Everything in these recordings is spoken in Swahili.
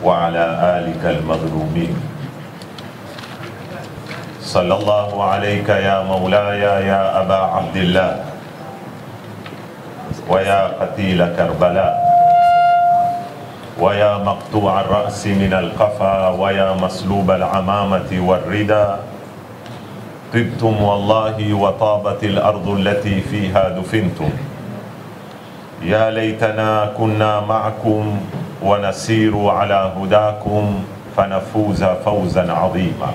وعلى آلك المظلومين. صلى الله عليك يا مولاي يا أبا عبد الله ويا قتيل كربلاء ويا مقطوع الرأس من القفا ويا مسلوب العمامة والردى. طبتم والله وطابت الأرض التي فيها دفنتم. يا ليتنا كنا معكم ونسير على هداكم فنفوز فوزا عظيما.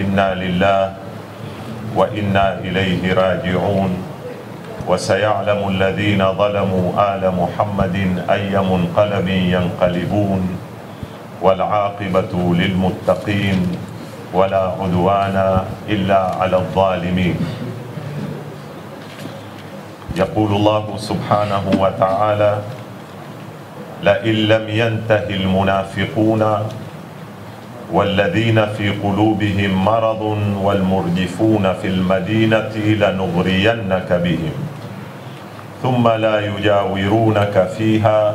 إنا لله وإنا إليه راجعون. وسيعلم الذين ظلموا آل محمد أي منقلب ينقلبون. والعاقبة للمتقين ولا عدوان إلا على الظالمين. يقول الله سبحانه وتعالى: لئن لم ينته المنافقون والذين في قلوبهم مرض والمرجفون في المدينة لنغرينك بهم ثم لا يجاورونك فيها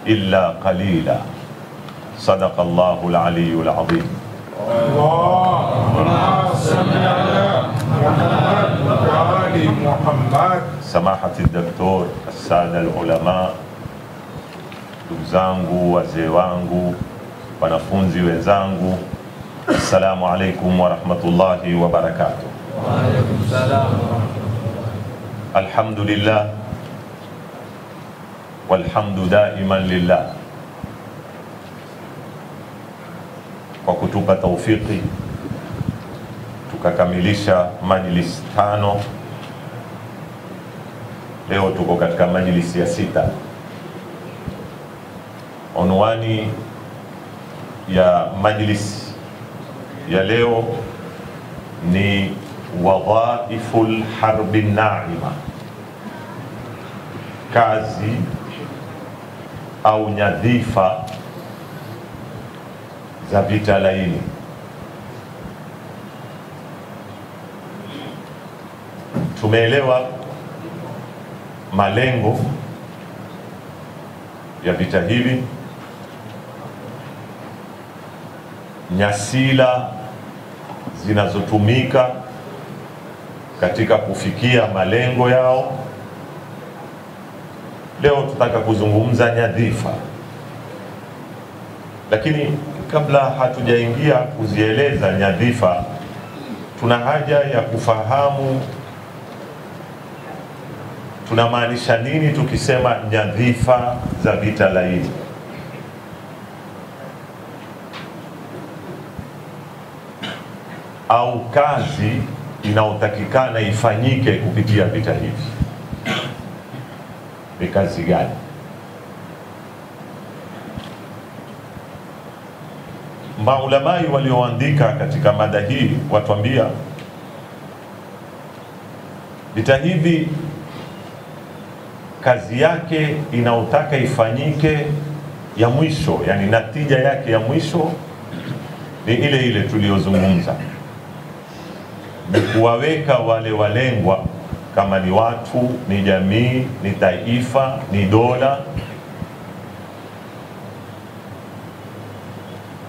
إلا قليلا. صدق الله العلي العظيم. سماحة الدكتور، السادة العلماء, ndugu zangu, wazee wangu, wanafunzi wenzangu, assalamu alaikum wa rahmatullahi wa barakatuh. Wa alaikum salam. Alhamdulillah walhamdu daiman lillah kwa kutupa taufiki tukakamilisha majlis 5. Leo tuko katika majlis ya 6. Unwani ya majlis ya leo ni wadhaiful harbi naima, kazi au nyadhifa za vita laini. Tumeelewa malengo ya vita hivi, nyasila zinazotumika katika kufikia malengo yao. Leo tutaka kuzungumza nyadhifa, lakini kabla hatujaingia kuzieleza nyadhifa, tuna haja ya kufahamu tunamaanisha nini tukisema nyadhifa za vita laini. Au kazi inayotakikana ifanyike kupitia vita hivi ni kazi gani? Maulamai walioandika katika mada hii watuambia vita hivi kazi yake inaotaka ifanyike ya mwisho, yani natija yake ya mwisho ni ile ile tuliyozungumza, ni kuwaweka wale walengwa, kama ni watu, ni jamii, ni taifa, ni dola,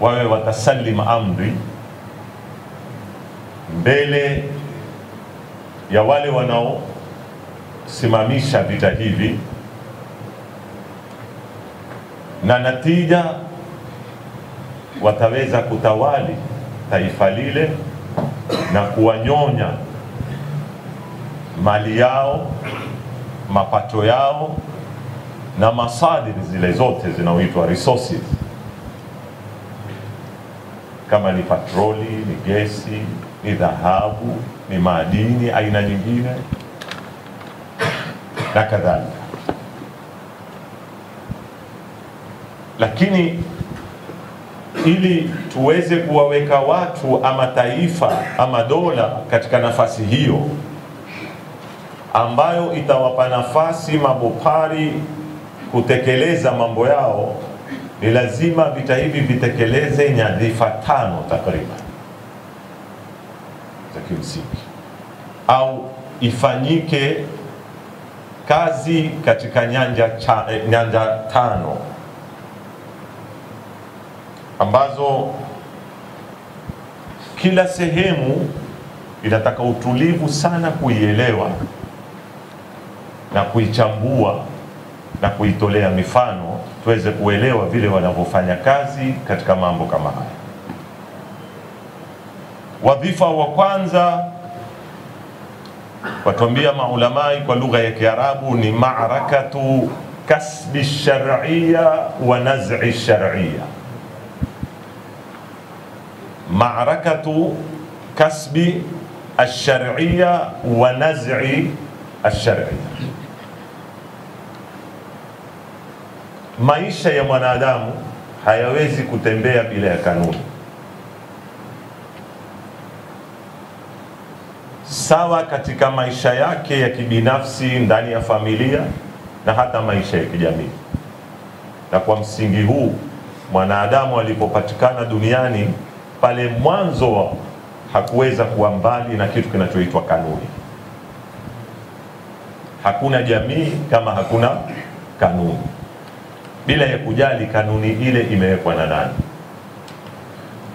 wawe watasalim amri mbele ya wale wanaosimamisha vita hivi, na natija wataweza kutawali taifa lile na kuwanyonya mali yao, mapato yao na masadiri zile zote zinaoitwa resources, kama ni patroli, ni gesi, ni dhahabu, ni madini aina nyingine na kadhalika. Lakini ili tuweze kuwaweka watu ama taifa ama dola katika nafasi hiyo ambayo itawapa nafasi mabopari kutekeleza mambo yao, ni lazima vita hivi vitekeleze nyadhifa 5 takriban za kimsingi, au ifanyike kazi katika nyanja 5. ambazo kila sehemu inataka utulivu sana kuielewa na kuichambua na kuitolea mifano, tuweze kuelewa vile wanavyofanya kazi katika mambo kama haya. Wadhifa wa kwanza watuambia maulamai kwa lugha ya Kiarabu ni ma'rakatu kasbi shar'iyya wa naz'i shar'iyya. Ma'rakatu kasbi ash-shar'iyya wa naz'i ash-shar'iyya. Maisha ya mwanadamu hayawezi kutembea bila ya kanuni. Sawa katika maisha yake ya kibinafsi ndani ya familia na hata maisha ya kijamii. Na kwa msingi huu mwanadamu alipopatikana duniani, pale mwanzo hakuweza kuwa mbali na kitu kinachoitwa kanuni. Hakuna jamii kama hakuna kanuni, bila ya kujali kanuni ile imewekwa na nani,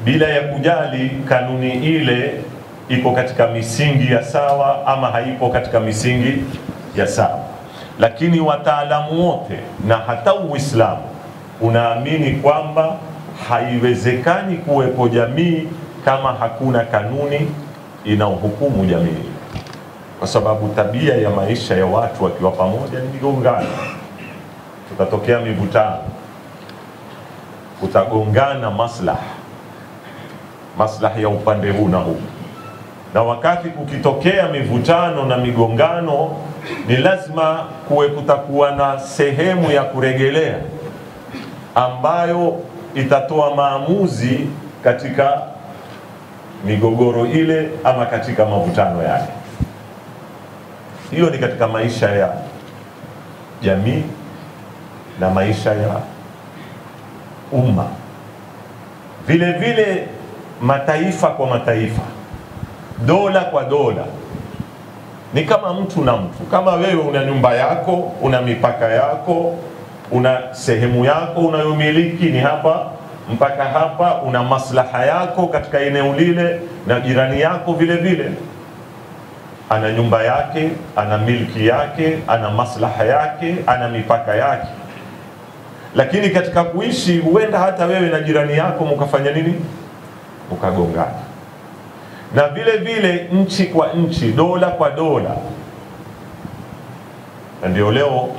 bila ya kujali kanuni ile iko katika misingi ya sawa ama haipo katika misingi ya sawa. Lakini wataalamu wote na hata Uislamu unaamini kwamba haiwezekani kuwepo jamii kama hakuna kanuni inaohukumu jamii, kwa sababu tabia ya maisha ya watu wakiwa pamoja ni migongano. Kutatokea mivutano, kutagongana maslahi ya upande huu na huu. Na wakati kukitokea mivutano na migongano, ni lazima kutakuwa na sehemu ya kuregelea ambayo itatoa maamuzi katika migogoro ile ama katika mavutano yale. Hiyo ni katika maisha ya jamii na maisha ya umma. Vile vile mataifa kwa mataifa, dola kwa dola, ni kama mtu na mtu. Kama wewe una nyumba yako, una mipaka yako, una sehemu yako unayomiliki, ni hapa mpaka hapa, una maslaha yako katika eneo lile, na jirani yako vile vile ana nyumba yake, ana milki yake, ana maslaha yake, ana mipaka yake. Lakini katika kuishi huenda hata wewe na jirani yako mkafanya nini? Mkagongana. Na vile vile nchi kwa nchi, dola kwa dola. Na ndio leo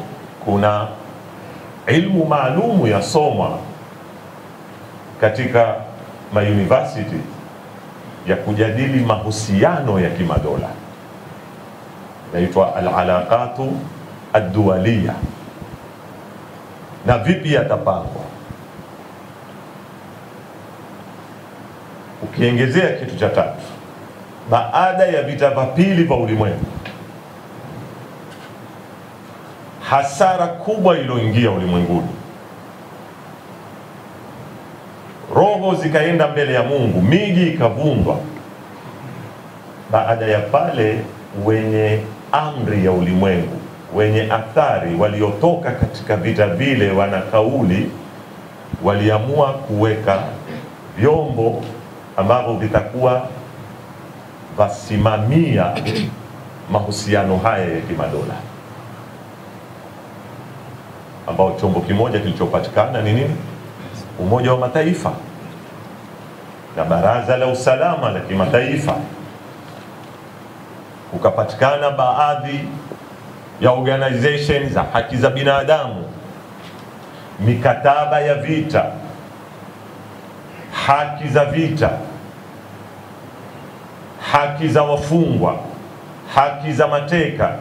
kuna ilmu maalumu ya soma katika mauniversity ya kujadili mahusiano ya kimadola, inaitwa al-alaqatu ad-duwaliya, na vipi yatapangwa. Ukiongezea kitu cha tatu, baada ya vita vya pili vya ulimwengu, hasara kubwa iliyoingia ulimwenguni, roho zikaenda mbele ya Mungu, miji ikavundwa. Baada ya pale, wenye amri ya ulimwengu, wenye athari waliotoka katika vita vile, wana kauli, waliamua kuweka vyombo ambavyo vitakuwa vasimamia mahusiano haya ya kimadola, ambao chombo kimoja kilichopatikana ni nini? Umoja wa Mataifa na Baraza la Usalama la Kimataifa. Kukapatikana baadhi ya organization za haki za binadamu, mikataba ya vita, haki za vita, haki za wafungwa, haki za mateka,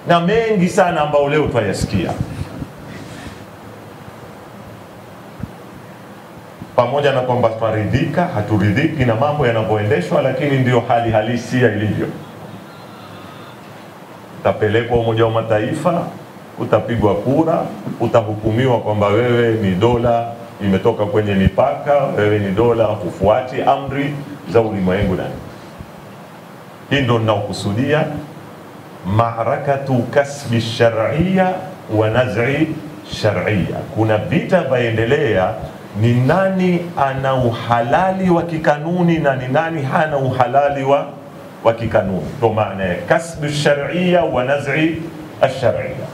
na mengi sana ambao leo twayasikia. Pamoja na kwamba twaridhika, haturidhiki na mambo yanavyoendeshwa, lakini ndio hali halisi ilivyo. Utapelekwa Umoja wa Mataifa, utapigwa kura, utahukumiwa kwamba wewe ni dola imetoka kwenye mipaka, wewe ni dola hufuati amri za ulimwengu. Na hii ndio ninaokusudia ma'rakatu kasbi shar'iyya wa naz'i shar'iyya. Kuna vita vaendelea ni nani ana uhalali wa kikanuni na ni nani hana uhalali wa kikanuni. Ndio maana ya kasbu shar'iyya wa naz'i ash-shar'iyya.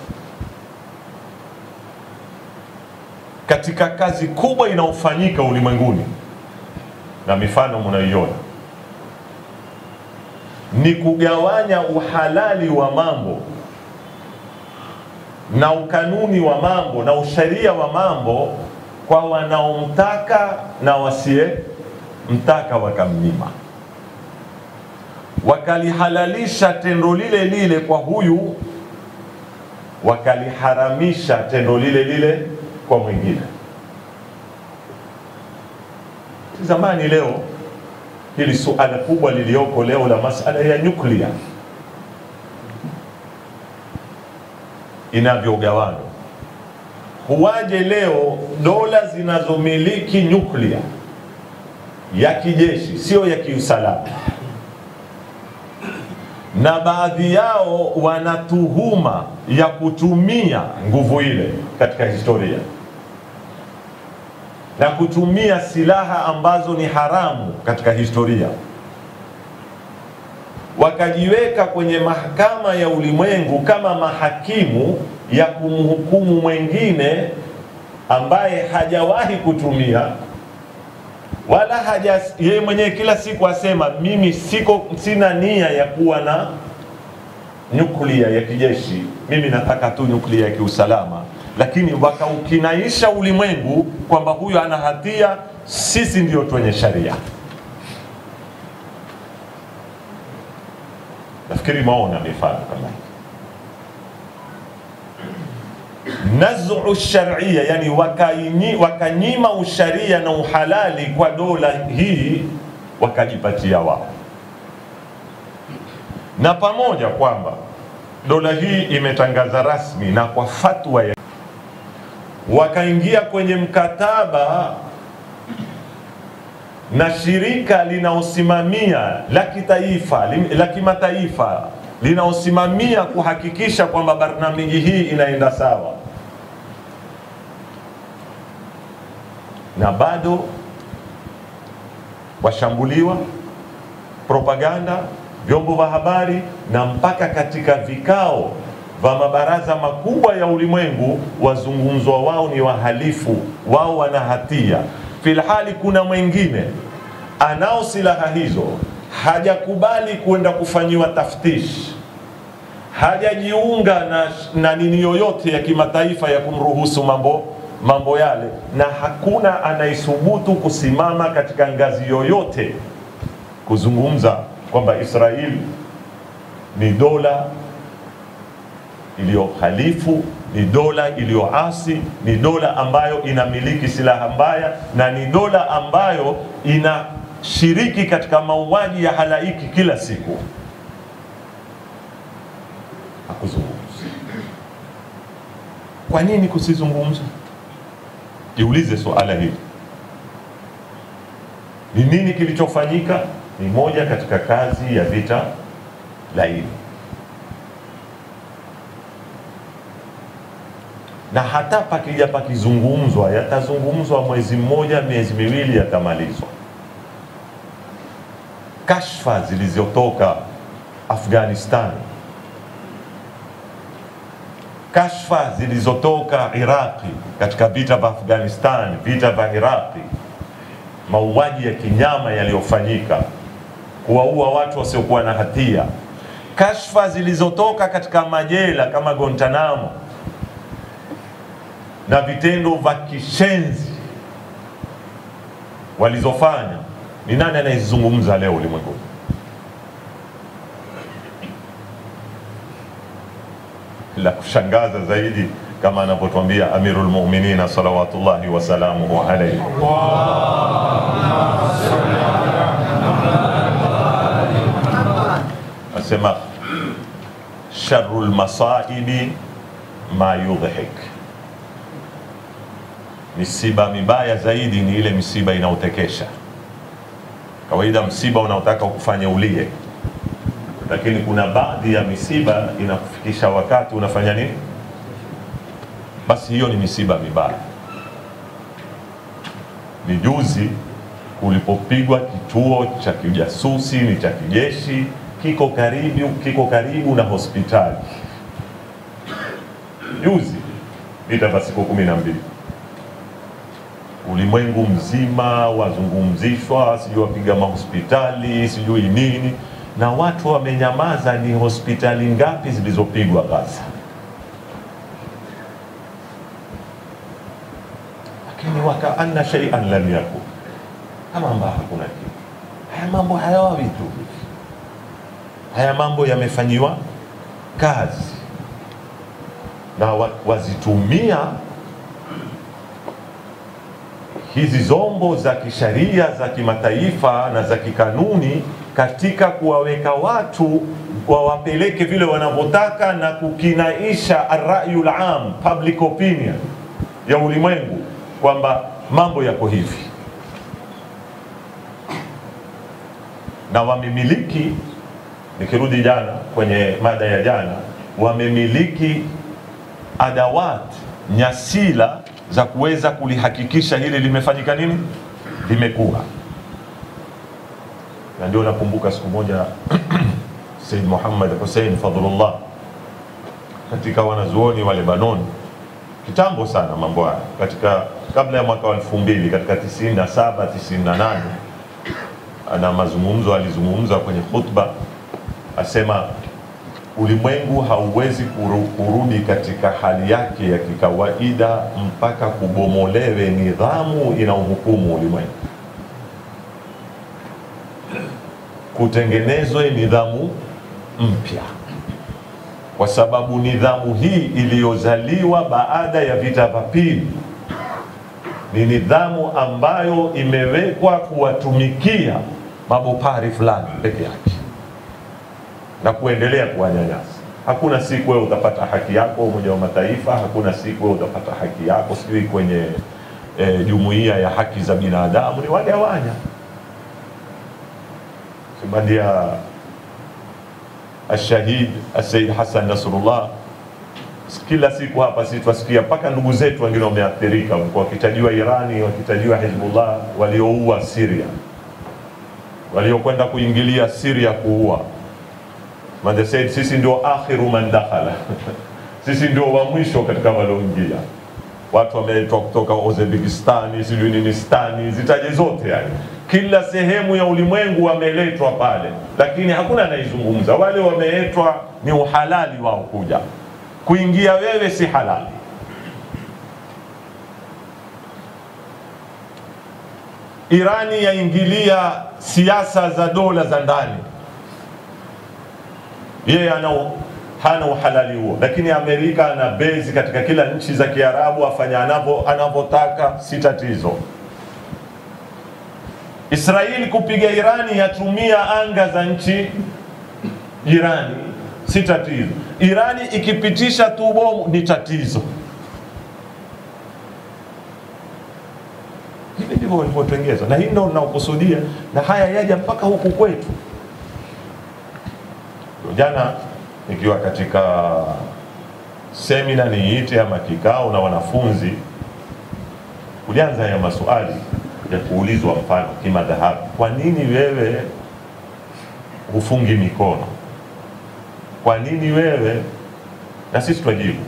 Katika kazi kubwa inaofanyika ulimwenguni, na mifano mnaiona, ni kugawanya uhalali wa mambo na ukanuni wa mambo na usharia wa mambo kwa wanaomtaka na wasiye mtaka, wakamnyima. Wakalihalalisha tendo lile lile kwa huyu, wakaliharamisha tendo lile lile kwa mwingine. Zamani leo hili suala kubwa lilioko leo la masala ya nyuklia inavyogawano, huwaje leo dola zinazomiliki nyuklia ya kijeshi, sio ya kiusalama, na baadhi yao wanatuhuma ya kutumia nguvu ile katika historia na kutumia silaha ambazo ni haramu katika historia, wakajiweka kwenye mahakama ya ulimwengu kama mahakimu ya kumhukumu mwingine ambaye hajawahi kutumia wala yeye mwenyewe kila siku asema mimi sina nia ya kuwa na nyuklia ya kijeshi, mimi nataka tu nyuklia ya kiusalama, lakini wakaukinaisha ulimwengu kwamba huyo ana hatia, sisi ndio tuwenye sharia. Nafikiri maona mifano kama hii. Naz'u shar'iyya, yani wakanyima usharia na uhalali kwa dola hii, wakajipatia wao. Na pamoja kwamba dola hii imetangaza rasmi na kwa fatwa ya, wakaingia kwenye mkataba na shirika linaosimamia la kimataifa linaosimamia kuhakikisha kwamba barnamiji hii inaenda sawa, na bado washambuliwa propaganda, vyombo vya habari, na mpaka katika vikao vya mabaraza makubwa ya ulimwengu wazungumzwa wao ni wahalifu, wao wana hatia. Filhali kuna mwingine anao silaha hizo, hajakubali kwenda kufanyiwa taftish, hajajiunga na nini yoyote ya kimataifa ya kumruhusu mambo yale, na hakuna anaisubutu kusimama katika ngazi yoyote kuzungumza kwamba Israeli ni dola iliyohalifu, ni dola iliyoasi, ni dola ambayo inamiliki silaha mbaya, na ni dola ambayo inashiriki katika mauaji ya halaiki kila siku. Hakuzungumza. Kwa nini kusizungumza? Jiulize swala hili. Ni nini kilichofanyika? Ni moja katika kazi ya vita laini. Na hata pakija pakizungumzwa, yatazungumzwa mwezi mmoja, miezi miwili, yatamalizwa. Kashfa zilizotoka Afghanistan, kashfa zilizotoka Iraqi katika vita vya Afghanistan, vita vya Iraqi, mauaji ya kinyama yaliyofanyika, kuwaua watu wasiokuwa na hatia, kashfa zilizotoka katika majela kama Guantanamo, na vitendo vya kishenzi walizofanya, ni nani anayezungumza leo ulimwenguni? La kushangaza zaidi, kama anapotuambia Amirul Mu'minin salawatullahi wa salamuhu alayhi, asema sharrul masaibi ma yudhhik, misiba mibaya zaidi ni ile misiba inaotekesha. Kawaida msiba unaotaka kufanya ulie, lakini kuna baadhi ya misiba inakufikisha wakati unafanya nini? Basi hiyo ni misiba mibaya. ni juzi kulipopigwa kituo cha kijasusi ni cha kijeshi kiko karibu na hospitali. Juzi vita vya siku 12, ulimwengu mzima wazungumzishwa, sijui wapiga mahospitali, sijui nini, na watu wamenyamaza. Ni hospitali ngapi zilizopigwa Gaza? Lakini wakaanna shay'an lam yakun, kama ambao hakuna kitu. Haya mambo hayawi tu, haya mambo yamefanyiwa kazi na wazitumia hizi zombo za kisharia za kimataifa na za kikanuni katika kuwaweka watu wawapeleke vile wanavyotaka na kukinaisha ar-ra'yul 'am, public opinion ya ulimwengu kwamba mambo yako hivi. Na wamemiliki, nikirudi jana kwenye mada ya jana, wamemiliki adawat, nyasila za kuweza kulihakikisha hili limefanyika nini, limekuwa. Na ndio nakumbuka siku moja Said Muhammad Hussein Fadhlullah katika wanazuoni wa Lebanon, kitambo sana mambo haya, katika kabla ya mwaka 2000, katika 97 98, ana mazungumzo alizungumza kwenye khutba, asema ulimwengu hauwezi kurudi katika hali yake ya kikawaida mpaka kubomolewe nidhamu inayohukumu ulimwengu, kutengenezwe nidhamu mpya, kwa sababu nidhamu hii iliyozaliwa baada ya vita vya pili ni nidhamu ambayo imewekwa kuwatumikia mabopari fulani peke yake na kuendelea kuwanyanyasa. Hakuna siku wewe utapata haki yako Umoja wa Mataifa, hakuna siku wewe utapata haki yako sijui kwenye jumuiya ya haki za binadamu, ni wagawanya. Kibandia Ashahid Said Hassan Nasrullah, kila siku hapa sisi twasikia mpaka ndugu zetu wengine wameathirika, wakitajiwa Irani, wakitajiwa Hezbollah walioua Syria, waliokwenda kuingilia Syria kuua. Manda Said, sisi ndio akhiru man dakhala sisi ndio wa mwisho katika walioingia. Watu wameletwa kutoka Uzbekistan, sijui Ninistani, zitaje zote yani. Kila sehemu ya ulimwengu wameletwa pale, lakini hakuna anayezungumza. Wale wameletwa ni uhalali wao kuja. Kuingia wewe si halali. Irani yaingilia siasa za dola za ndani, yeye hana uhalali huo, lakini Amerika ana base katika kila nchi za Kiarabu, afanya anavyotaka, si tatizo. Israeli kupiga Irani yatumia anga za nchi jirani, si tatizo. Irani ikipitisha tu bomu ni tatizo. Hivi ndivyo walipotengeza, na hii ndio ninaokusudia, na haya yaja mpaka huku kwetu. Jana nikiwa katika semina niite ama kikao na wanafunzi, kulianza ya maswali ya kuulizwa, mfano kimadhahabu, kwa nini wewe hufungi mikono? Kwa nini wewe? Na sisi tujibu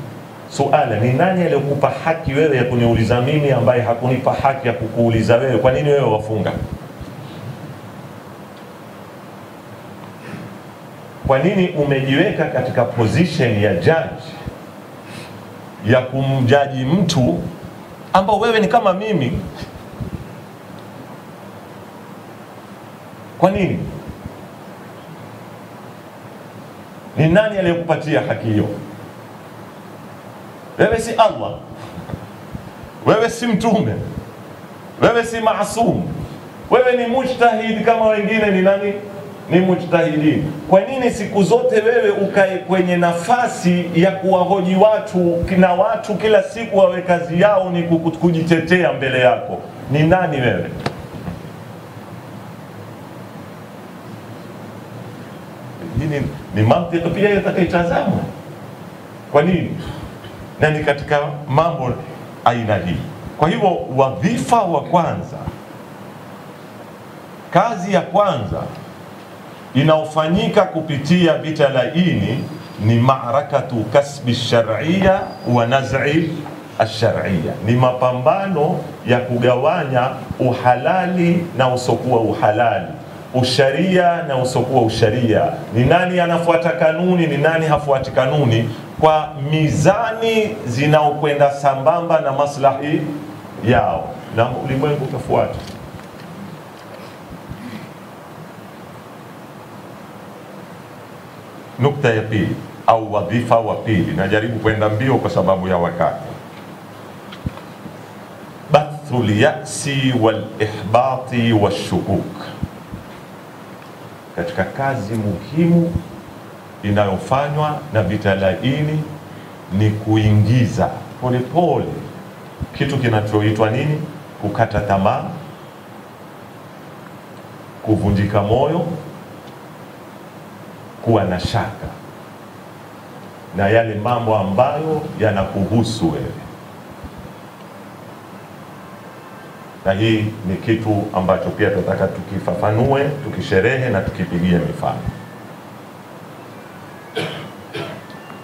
suala, ni nani aliyokupa haki wewe ya kuniuliza mimi ambaye hakunipa haki ya kukuuliza wewe? Kwa nini wewe wafunga? Kwa nini umejiweka katika position ya judge ya kumjaji mtu ambao wewe ni kama mimi? Kwa nini? Ni nani aliyekupatia haki hiyo? Wewe si Allah, wewe si mtume, wewe si maasum, wewe ni mujtahid kama wengine. Ni nani? Ni mujtahidin. Kwa nini siku zote wewe ukae kwenye nafasi ya kuwahoji watu, na watu kila siku wawe kazi yao ni kujitetea mbele yako? Ni nani wewe? Hii ni mantiki pia yatakaitazamwa. Kwa nini? Na ni katika mambo aina hii. Kwa hivyo wadhifa wa kwanza Kazi ya kwanza inaofanyika kupitia vita laini ni maarakatu kasbi shar'iyya wa naz'i ash-shar'iyya, ni mapambano ya kugawanya uhalali na usokuwa uhalali, usharia na usokuwa usharia, ni nani anafuata kanuni, ni nani hafuati kanuni, kwa mizani zinaokwenda sambamba na maslahi yao, na ulimwengu utafuata. Nukta ya pili au wadhifa wa pili, najaribu kwenda mbio kwa sababu ya wakati. Bathul ya'si wal ihbati washukuk, katika kazi muhimu inayofanywa na vita laini ni kuingiza polepole kitu kinachoitwa nini? Kukata tamaa, kuvunjika moyo, kuwa na shaka na yale mambo ambayo yanakuhusu wewe. Na hii ni kitu ambacho pia tunataka tukifafanue, tukisherehe na tukipigia mifano.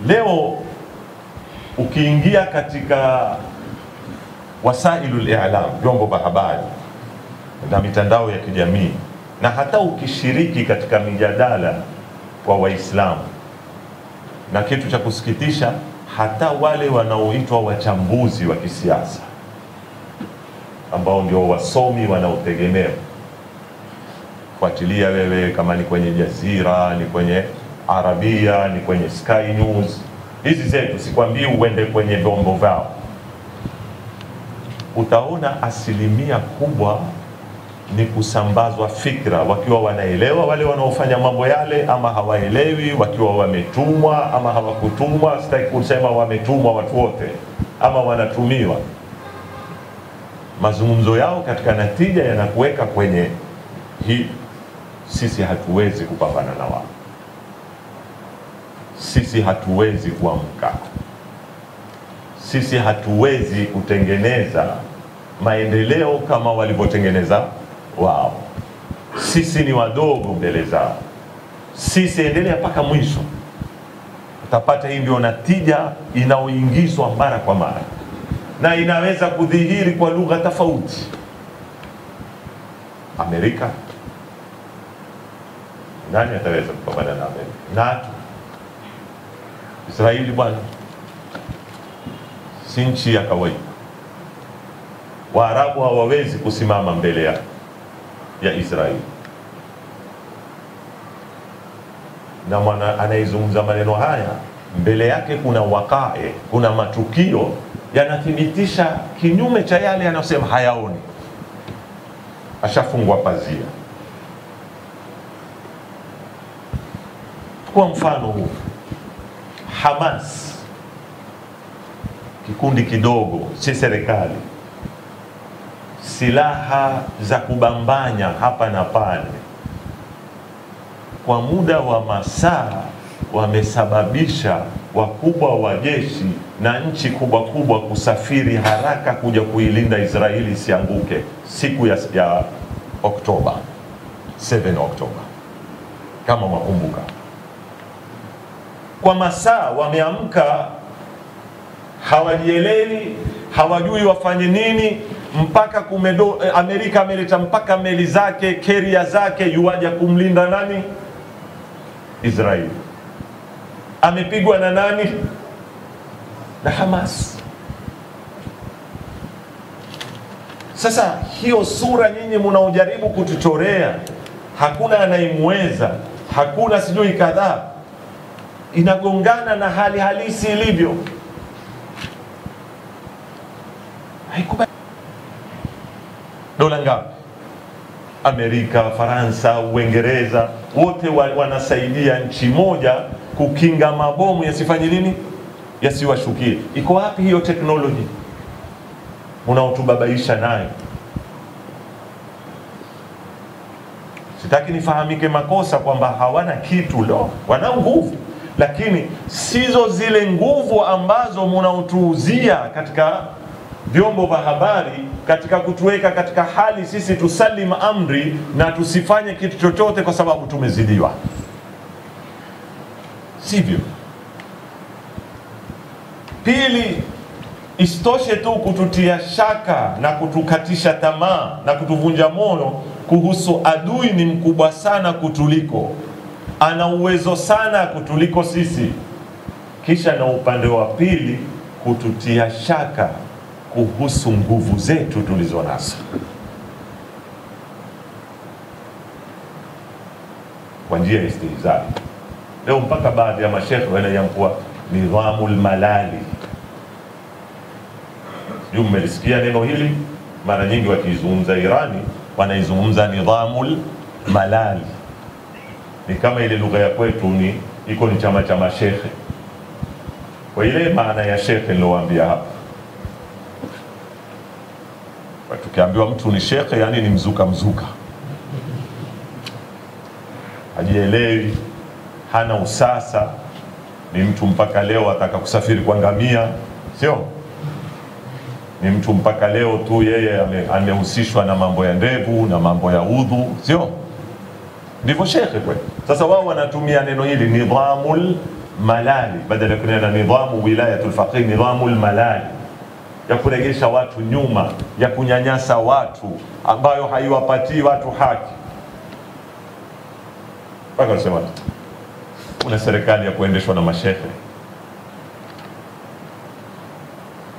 Leo ukiingia katika wasailul i'lam, vyombo vya habari na mitandao ya kijamii, na hata ukishiriki katika mijadala kwa Waislamu, na kitu cha kusikitisha, hata wale wanaoitwa wachambuzi wa kisiasa ambao ndio wasomi wanaotegemewa, fuatilia wewe kama ni kwenye Jazira, ni kwenye Arabia, ni kwenye Sky News, hizi zetu, sikwambii uende kwenye vyombo vyao, utaona asilimia kubwa ni kusambazwa fikra, wakiwa wanaelewa wale wanaofanya mambo yale, ama hawaelewi, wakiwa wametumwa ama hawakutumwa. Sitaki kusema wametumwa watu wote ama wanatumiwa. Mazungumzo yao katika natija yanakuweka kwenye hii: sisi hatuwezi kupambana na wao, sisi hatuwezi kuamka, sisi hatuwezi kutengeneza maendeleo kama walivyotengeneza wao, sisi ni wadogo mbele zao, sisi endelea mpaka mwisho. Utapata hii ndio natija inaoingizwa mara kwa mara, na inaweza kudhihiri kwa lugha tofauti. Amerika, nani ataweza kupambana na Amerika? NATO, Israeli bwana, si nchi ya kawaida. Waarabu hawawezi kusimama mbele ya Israeli. Na mwana anaizungumza maneno haya, mbele yake kuna wakae, kuna matukio yanathibitisha kinyume cha yale yanayosema hayaoni. Ashafungwa pazia. Kwa mfano huu, Hamas, kikundi kidogo, si serikali, silaha za kubambanya hapa na pale, kwa muda wa masaa wamesababisha wakubwa wa jeshi na nchi kubwa kubwa kusafiri haraka kuja kuilinda Israeli isianguke siku ya Oktoba, 7 Oktoba, kama wakumbuka. Kwa masaa wameamka, hawajielewi, hawajui wafanye nini, mpaka Amerika ameleta mpaka meli zake, carrier zake, yuaja kumlinda nani? Israeli. Amepigwa na nani? Na Hamas. Sasa hiyo sura nyinyi mnaojaribu kutuchorea, hakuna anayemweza, hakuna sijui kadhaa, inagongana na hali halisi ilivyo. Haikubali. Dola ngapi? Amerika, Faransa, Uingereza, wote wanasaidia nchi moja kukinga mabomu yasifanye nini? Yasiwashukie. Iko wapi hiyo teknoloji unaotubabaisha nayo? Sitaki nifahamike makosa kwamba hawana kitu, lo, wana nguvu, lakini sizo zile nguvu ambazo mnaotuuzia katika vyombo vya habari katika kutuweka katika hali sisi tusalim amri na tusifanye kitu chochote kwa sababu tumezidiwa. Sivyo? Pili, istoshe tu kututia shaka na kutukatisha tamaa na kutuvunja moyo kuhusu adui ni mkubwa sana kutuliko, ana uwezo sana kutuliko sisi. Kisha na upande wa pili kututia shaka kuhusu nguvu zetu tulizo nazo. Kwa njia ya istihzai. Leo mpaka baadhi ya mashekhe wanayamkua nidhamul malali. Sijui mmelisikia neno hili? Mara nyingi wakizungumza Irani wanaizungumza nidhamul malali. Ni kama ile lugha ya kwetu ni iko ni chama cha mashekhe. Kwa ile maana ya shekhe nilowaambia hapa. Tukiambiwa mtu ni shekhe, yani ni mzuka, hajielewi, hana usasa, ni mtu mpaka leo ataka kusafiri kwa ngamia, sio? Ni mtu mpaka leo tu yeye amehusishwa na mambo ya ndevu na mambo ya udhu, sio? Ndivyo shekhe kweli. Sasa wao wanatumia neno hili nidhamul malali badala ya kunena nidhamu wilayatul faqih, nidhamul malali, ya kuregesha watu nyuma, ya kunyanyasa watu, ambayo haiwapatii watu haki. Mpaka nasema kuna serikali ya kuendeshwa na mashekhe,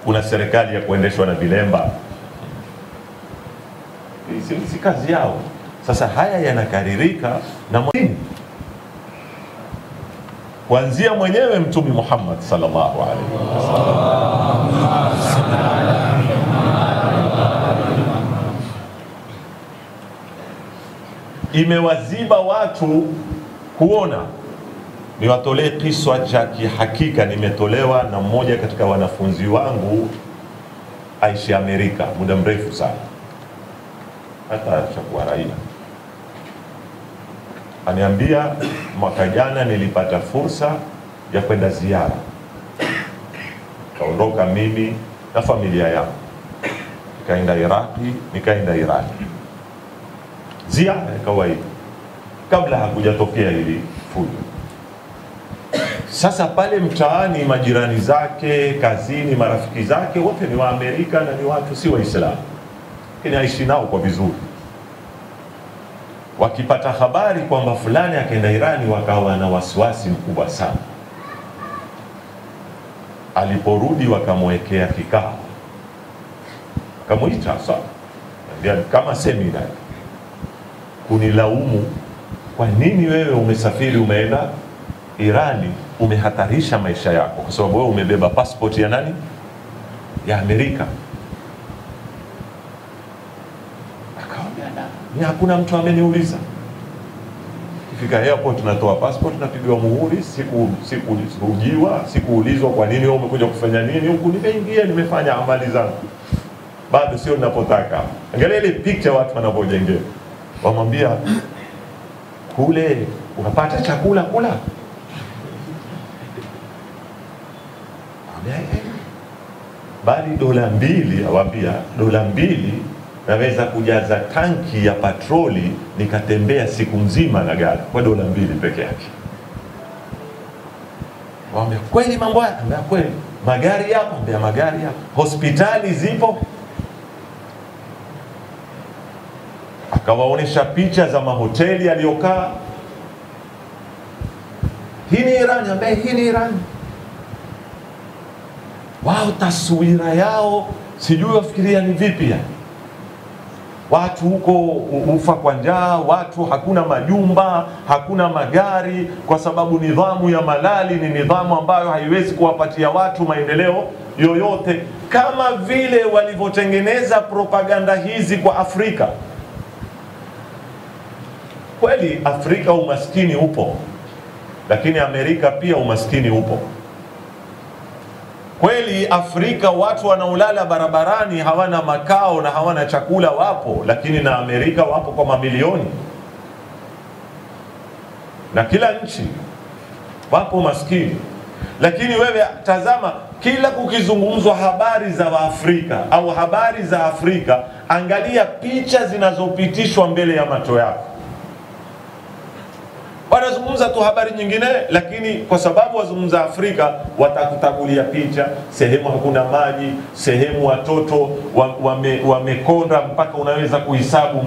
kuna serikali ya kuendeshwa na vilemba. Si kazi yao. Sasa haya yanakaririka na mwini kuanzia mwenyewe Mtume Muhammad sallallahu alaihi wasallam. Imewaziba watu kuona. Niwatolee kiswa cha kihakika, nimetolewa na mmoja katika wanafunzi wangu aishi Amerika muda mrefu sana, hata chakuwa raia. Aniambia mwaka jana nilipata fursa ya kwenda ziara. Kaondoka mimi na familia yangu, nikaenda Iraki, nikaenda Irani. Ziara ya kawaida kabla hakujatokea hili fujo. Sasa pale mtaani majirani zake, kazini, marafiki zake wote ni wa Amerika na ni watu si Waislamu, lakini aishi nao kwa vizuri. Wakipata habari kwamba fulani akaenda Irani, wakawa na wasiwasi mkubwa sana. Aliporudi wakamwekea kikao, akamuita sana kama semina, kunilaumu, kwa nini wewe umesafiri umeenda Irani, umehatarisha maisha yako kwa sababu wewe umebeba passport ya nani? Ya Amerika. Akaambia ni hakuna mtu ameniuliza. Kifika airport tunatoa passport, tunapigwa muhuri, sikuujiwa, sikuulizwa kwa nini wewe umekuja kufanya nini huku. Nimeingia, nimefanya amali zangu, bado sio ninapotaka. Angalia ile picture watu wanapojengea. Wamwambia kule unapata chakula kula. Bali $2, awambia $2 naweza kujaza tanki ya patroli nikatembea siku nzima na gari kwa $2 peke yake. Wambia kweli mambo haya? Ambia kweli. Magari yapo? Ambia magari yapo. Hospitali zipo? Akawaonesha picha za mahoteli aliyokaa. Hii ni Irani. Ambia hii ni Irani. Wao taswira yao sijui wafikiria ni vipi ya. Watu huko ufa kwa njaa, watu hakuna majumba, hakuna magari, kwa sababu nidhamu ya malali ni nidhamu ambayo haiwezi kuwapatia watu maendeleo yoyote, kama vile walivyotengeneza propaganda hizi kwa Afrika. Kweli Afrika umaskini upo, lakini Amerika pia umaskini upo. Kweli Afrika watu wanaolala barabarani hawana makao na hawana chakula wapo, lakini na Amerika wapo kwa mamilioni. Na kila nchi wapo maskini. Lakini wewe tazama kila kukizungumzwa habari za Waafrika au habari za Afrika, angalia picha zinazopitishwa mbele ya macho yako. Wanazungumza tu habari nyingine, lakini kwa sababu wazungumza Afrika, watakutagulia picha, sehemu hakuna maji, sehemu watoto wamekonda mpaka unaweza kuhesabu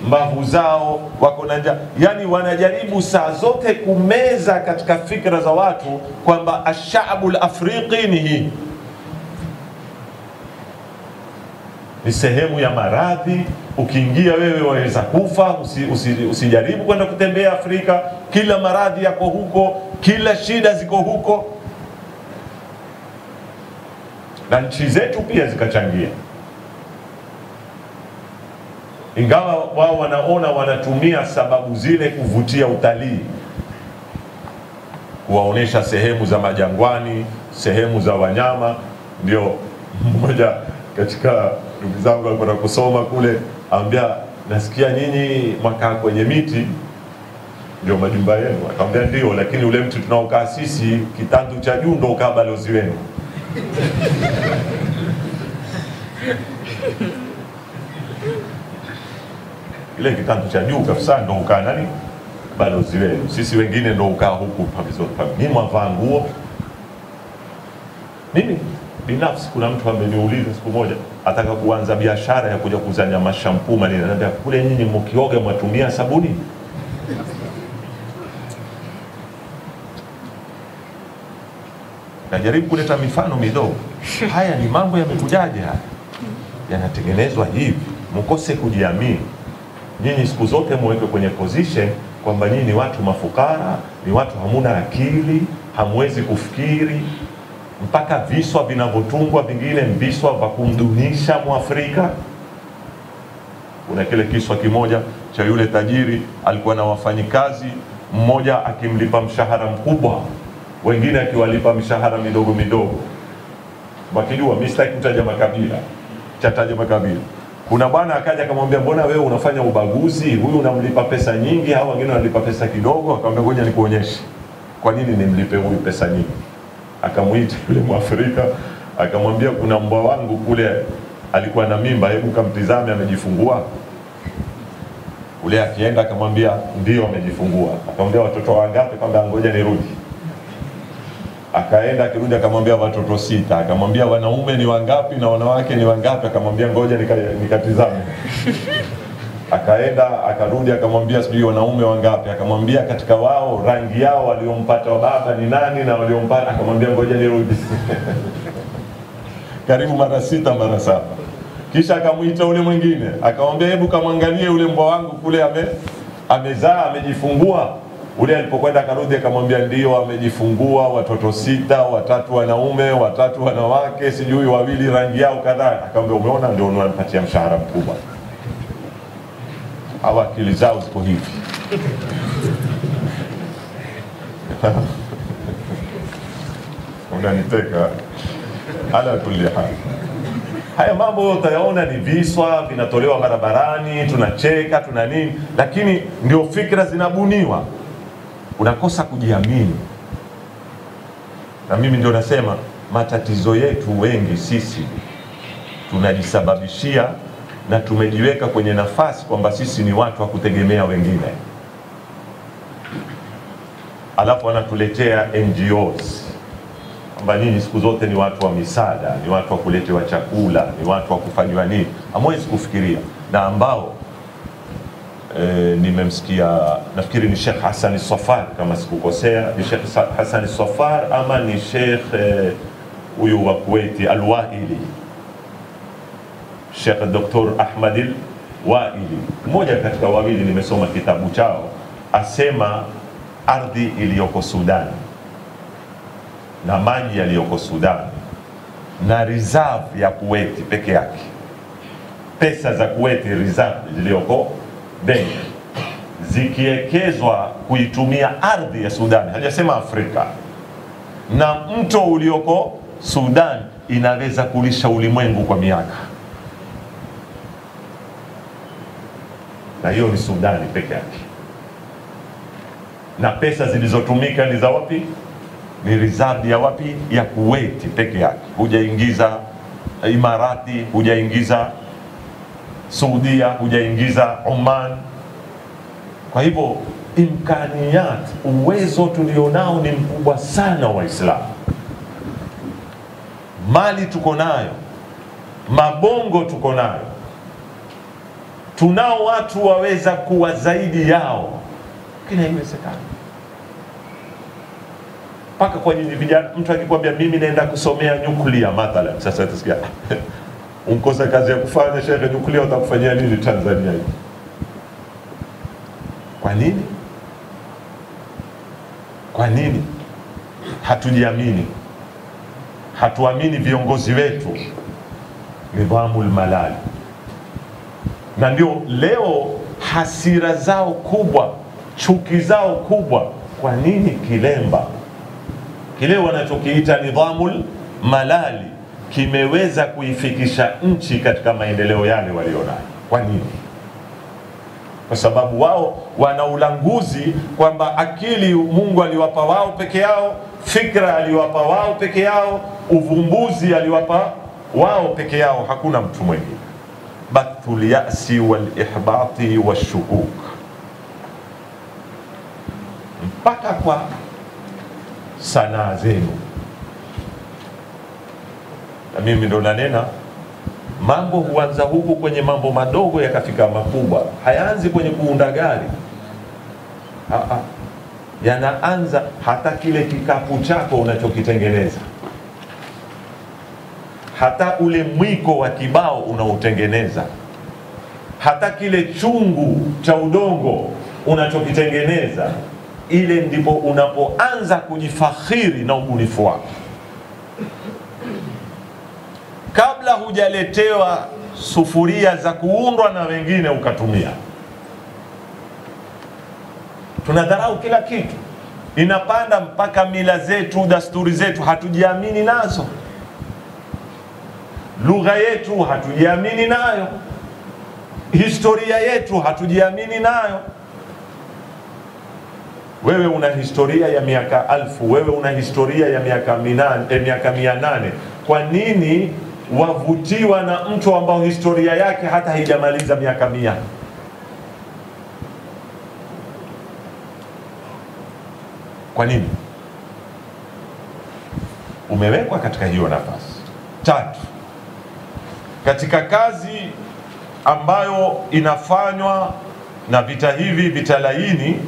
mbavu zao, wako na njaa. Yani wanajaribu saa zote kumeza katika fikra za watu kwamba ashabul afriqi ni hii, ni sehemu ya maradhi. Ukiingia wewe waweza kufa. Usijaribu kwenda kutembea Afrika, kila maradhi yako huko, kila shida ziko huko, na nchi zetu pia zikachangia, ingawa wao wanaona wanatumia sababu zile kuvutia utalii, kuwaonesha sehemu za majangwani, sehemu za wanyama. Ndio mmoja katika ndugu zangu alikuwa kusoma kule, ambia nasikia nyinyi mwakaa kwenye miti ndio majumba yenu. Akamwambia ndio, lakini ule mti tunaokaa sisi kitandu cha juu ndio ukaa balozi wenu. Ile kitandu cha juu kabisa ndio ukaa nani? Balozi wenu. Sisi wengine ndio ukaa huku pavizoni. Mimi mwavaa nguo. Mimi binafsi kuna mtu ameniuliza siku moja, ataka kuanza biashara ya kuja kuuza nyama shampoo manini. Ananiambia kule nyinyi mkioga mwatumia sabuni? Najaribu kuleta mifano midogo. Haya ni mambo yamekujaje haya? Yanatengenezwa hivi. Mkose kujiamini. Nyinyi siku zote muweke kwenye position kwamba nyinyi ni watu mafukara, ni watu hamuna akili, hamwezi kufikiri. Mpaka viswa vinavyotungwa vingine viswa vya kumdunisha Mwafrika. Kuna kile kiswa kimoja cha yule tajiri, alikuwa na wafanyikazi, mmoja akimlipa mshahara mkubwa, wengine akiwalipa mishahara midogo midogo. Wakijua mimi sitaki kutaja makabila, chataja makabila. Kuna bwana akaja akamwambia, mbona wewe unafanya ubaguzi? Huyu unamlipa pesa nyingi, hao wengine wanalipa pesa kidogo. Akamwambia, ngoja nikuonyeshe kwa nini nimlipe huyu pesa nyingi. Akamuita yule Mwafrika, akamwambia, kuna mbwa wangu kule alikuwa na mimba, hebu kamtizame amejifungua. Ule akienda akamwambia, ndio amejifungua. Akamwambia, watoto wangapi? Kwamba ngoja nirudi. Akaenda akirudi akamwambia, watoto 6. Akamwambia, wanaume ni wangapi na wanawake ni wangapi? Akamwambia, ngoja nikatizame. Akaenda akarudi akamwambia, sijui wanaume wangapi? Akamwambia, katika wao rangi yao waliompata baba ni nani na waliompata? Akamwambia, ngoja nirudi. Karibu mara 6 mara 7. Kisha akamuita ule mwingine akamwambia, hebu kamwangalie ule mbwa wangu kule amezaa amejifungua. Ule alipokwenda akarudi akamwambia, ndio amejifungua, watoto 6, 3 wanaume 3 wanawake, sijui 2 rangi yao kadhaa. Akamwambia, umeona, ndio unanipatia mshahara mkubwa. Hawa akili zao ziko hivi. Unaniteka. Ala kulli hal. Haya mambo utayaona ni viswa vinatolewa barabarani, tunacheka, tuna nini, lakini ndio fikra zinabuniwa. Unakosa kujiamini. Na mimi ndio nasema matatizo yetu wengi sisi tunajisababishia, na tumejiweka kwenye nafasi kwamba sisi ni watu wa kutegemea wengine. Alafu wanatuletea NGOs kwamba nyinyi siku zote ni watu wa misaada, ni watu wa kuletewa chakula, ni watu wa kufanywa nini. Hamwezi kufikiria. Na ambao nimemsikia, nafikiri ni Sheikh Hassan Safar kama sikukosea, ni Sheikh Hassan Safar ama ni Sheikh huyu wa Kuwaiti Al-Waili, Sheikh Dr. Ahmad Al-Waili, mmoja katika wawili, nimesoma kitabu chao, asema ardhi iliyoko Sudan na maji yaliyoko Sudan na reserve ya Kuwaiti peke yake, pesa za Kuwaiti reserve ziliyoko benki, zikiekezwa kuitumia ardhi ya Sudan, hajasema Afrika, na mto ulioko Sudan inaweza kulisha ulimwengu kwa miaka. Na hiyo ni Sudani peke yake. Na pesa zilizotumika ni za wapi? ni reserve ya wapi? Ya Kuwait peke yake, hujaingiza Imarati, hujaingiza Saudia, hujaingiza Oman. Kwa hivyo imkaniyat, uwezo tulionao ni mkubwa sana Waislamu. Mali tuko nayo, mabongo tuko nayo, tunao watu waweza kuwa zaidi yao, lakini haiwezekani. Paka kwa nyinyi vijana, mtu akikwambia mimi naenda kusomea nyuklia mathalan, sasa utasikia unkosa kazi ya kufanya, shekhe, nyuklia utakufanyia nini Tanzania hii? Kwa nini? Kwa nini? Hatujiamini, hatuamini viongozi wetu, nidhamul malali. Na ndio leo hasira zao kubwa, chuki zao kubwa. Kwa nini kilemba kile wanachokiita nidhamul malali kimeweza kuifikisha nchi katika maendeleo yale walionayo? Kwa nini? Kwa sababu wao wana ulanguzi kwamba akili Mungu aliwapa wao peke yao, fikra aliwapa wao peke yao, uvumbuzi aliwapa wao peke yao, hakuna mtu mwingine. Bathul ya'si wal ihbati washukuk, mpaka kwa sanaa zenu. Na mimi ndo nanena mambo huanza huku kwenye mambo madogo yakafika makubwa. Hayaanzi kwenye kuunda gari, yanaanza hata kile kikapu chako unachokitengeneza, hata ule mwiko wa kibao unaotengeneza, hata kile chungu cha udongo unachokitengeneza. Ile ndipo unapoanza kujifakhiri na ubunifu wako, kabla hujaletewa sufuria za kuundwa na wengine ukatumia. Tunadharau kila kitu, inapanda mpaka mila zetu, dasturi zetu hatujiamini nazo, lugha yetu hatujiamini nayo, historia yetu hatujiamini nayo. Wewe una historia ya miaka 1000, wewe una historia ya miaka 800. Kwa nini wavutiwa na mtu ambao historia yake hata haijamaliza miaka 100? Kwa nini? Umewekwa katika hiyo nafasi. 3, katika kazi ambayo inafanywa na vita hivi vitalaini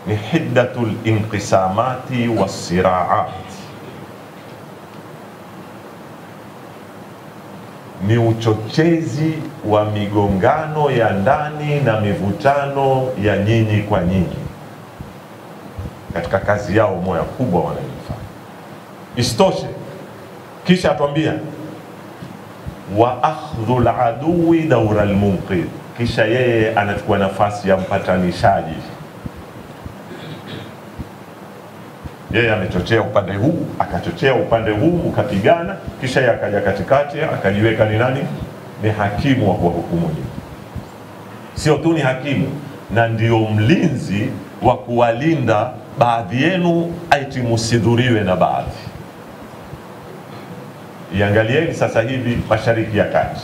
ni hiddatul inqisamati wassiraat, ni uchochezi wa migongano ya ndani na mivutano ya nyinyi kwa nyinyi katika kazi yao moja kubwa wanaifanya. Istoshe kisha atuambia wa akhdhul aduwi dawra almunqidh, kisha yeye anachukua nafasi ya mpatanishaji. Yeye amechochea upande huu, akachochea upande huu, ukapigana, kisha yakaja katikati, akajiweka ni nani? Ni hakimu wa kuhukumu. Sio tu ni hakimu, na ndio mlinzi wa kuwalinda baadhi yenu aiti musidhuriwe na baadhi. Iangalieni sasa hivi Mashariki ya Kati,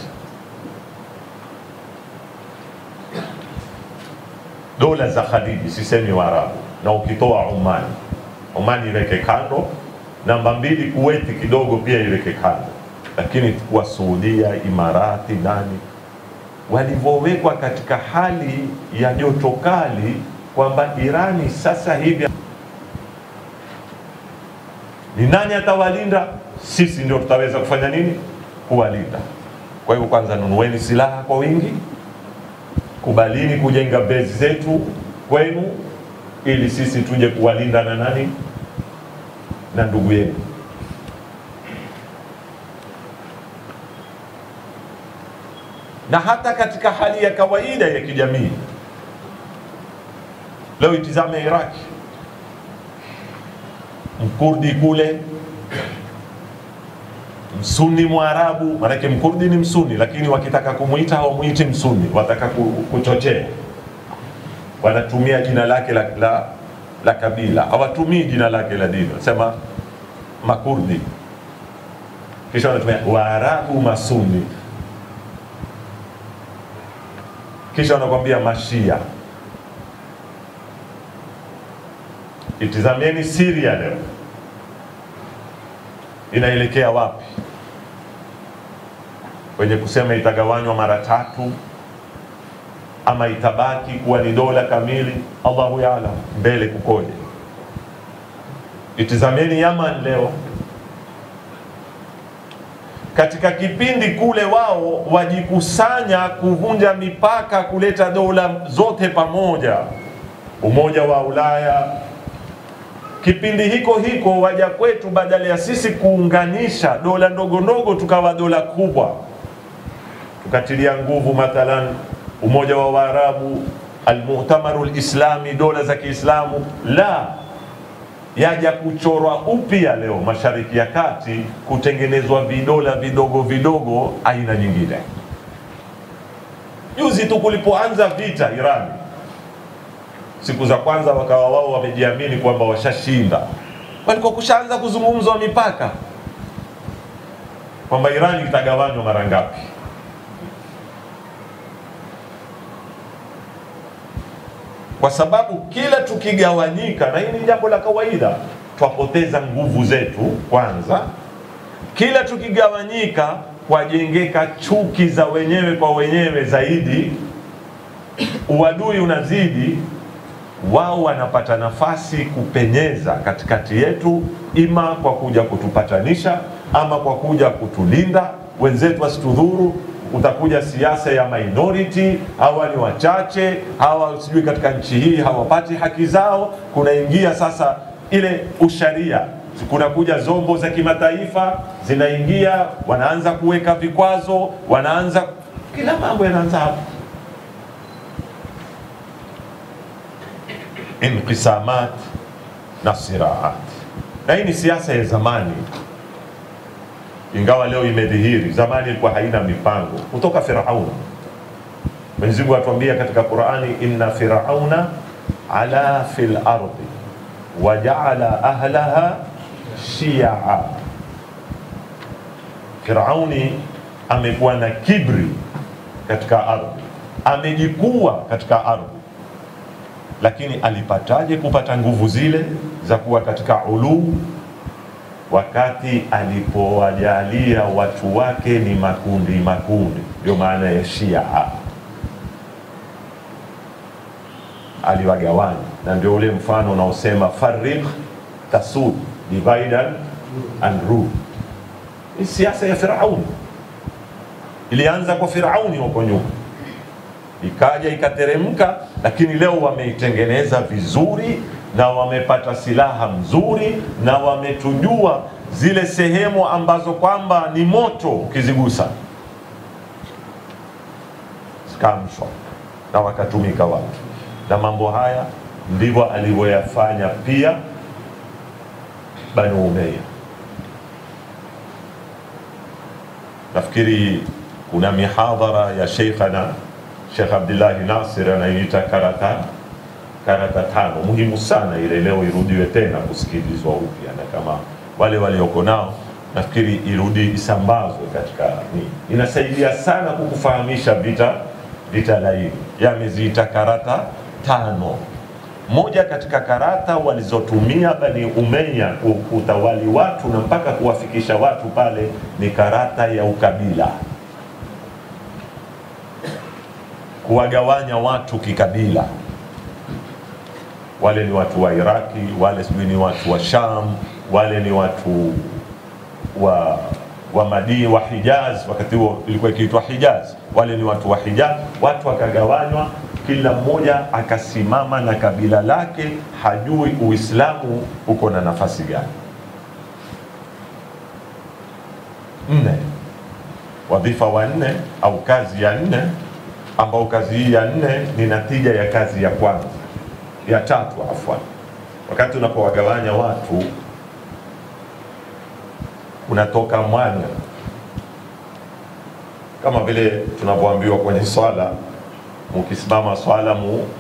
dola za Khaliji, sisemi Waarabu, na ukitoa Oman iweke kando, namba 2 Kuwaiti kidogo pia iweke kando, lakini kwa Saudia, Imarati, nani walivyowekwa katika hali ya joto kali, kwamba Irani sasa hivi ni nani atawalinda? Sisi ndio tutaweza kufanya nini? Kuwalinda. Kwa hivyo kwanza nunueni silaha kwa wingi, kubalini kujenga base zetu kwenu, ili sisi tuje kuwalinda na nani? Na ndugu yenu. Na hata katika hali ya kawaida ya kijamii, leo itizame Iraki, Mkurdi kule, Msuni Mwarabu, manake Mkurdi ni Msuni, lakini wakitaka kumuita hawamuiti Msuni, wataka kuchochea, wanatumia jina lake la la kabila, hawatumii jina lake la dini, wanasema Makurdi, kisha wanatumia Waarabu Masuni, kisha wanakuambia Mashia. Itizameni Syria leo inaelekea wapi? Wenye kusema itagawanywa mara 3 ama itabaki kuwa ni dola kamili, Allahu ya'lam mbele kukoje. Itizameni Yaman leo, katika kipindi kule wao wajikusanya kuvunja mipaka, kuleta dola zote pamoja, Umoja wa Ulaya. Kipindi hiko waja kwetu, badala ya sisi kuunganisha dola ndogo ndogo tukawa dola kubwa, tukatilia nguvu mathalan Umoja wa Waarabu, Al-Mu'tamaru Al-Islami, dola za Kiislamu, la yaja kuchorwa upya leo Mashariki ya Kati, kutengenezwa vidola vidogo vidogo aina nyingine. Juzi tu kulipoanza vita Iran, siku za kwanza wakawa wao wamejiamini kwamba washashinda, walikuwa kushaanza kuzungumzwa mipaka kwamba Iran itagawanywa mara ngapi. Kwa sababu kila tukigawanyika, na hili ni jambo la kawaida, twapoteza nguvu zetu kwanza. Kila tukigawanyika kwajengeka chuki za wenyewe kwa wenyewe zaidi, uadui unazidi, wao wanapata nafasi kupenyeza katikati yetu, ima kwa kuja kutupatanisha ama kwa kuja kutulinda wenzetu wasitudhuru. Utakuja siasa ya minority, hawa ni wachache, hawa sijui katika nchi hii hawapati haki zao. Kunaingia sasa ile usharia, kunakuja zombo za kimataifa zinaingia, wanaanza kuweka vikwazo, wanaanza kila mambo yanaanza hapo. Inqisamat na siraat, na hii ni siasa ya zamani, ingawa leo imedhihiri. Zamani ilikuwa haina mipango, kutoka Firauna. Mwenyezi Mungu atuambia katika Qur'ani, inna Firauna ala fil ardi waja'ala ahlaha shi'a. Firauni amekuwa na kibri katika ardhi, amejikua katika ardhi, lakini alipataje kupata nguvu zile za kuwa katika ulu? Wakati alipowajalia watu wake ni makundi makundi, ndio maana ya Shia. Aliwagawanya, na ndio ule mfano unaosema farriq tasud, divide and rule. Ni siasa ya Firauni, ilianza kwa Firauni huko nyuma, ikaja ikateremka, lakini leo wameitengeneza vizuri na wamepata silaha mzuri, na wametujua zile sehemu ambazo kwamba ni moto ukizigusa skamshwa, na wakatumika watu. Na mambo haya ndivyo alivyoyafanya pia Banu Umayya. Nafikiri kuna mihadhara ya Sheikhana Sheikh Abdullah Nasir anaita karata 5, muhimu sana ile, leo irudiwe tena kusikilizwa upya, na kama wale walioko nao nafikiri irudi isambazwe katika inasaidia sana kukufahamisha vita laini. Yameziita karata 5. Moja katika karata walizotumia Bani Umayya kutawali watu na mpaka kuwafikisha watu pale ni karata ya ukabila, kuwagawanya watu kikabila. Wale ni watu wa Iraki, wale sijui ni watu wa Sham, wale ni watu wa Madina, wa Hijaz. Wakati huo ilikuwa ikiitwa Hijaz, wale ni watu wa Hijaz. Watu wakagawanywa, kila mmoja akasimama na kabila lake, hajui Uislamu uko na nafasi gani. 4, wadhifa wa 4 au kazi ya 4, ambao kazi hii ya 4 ni natija ya kazi ya kwanza, ya 3 afwan. Wakati unapowagawanya watu unatoka mwanya, kama vile tunavyoambiwa kwenye swala, mkisimama swala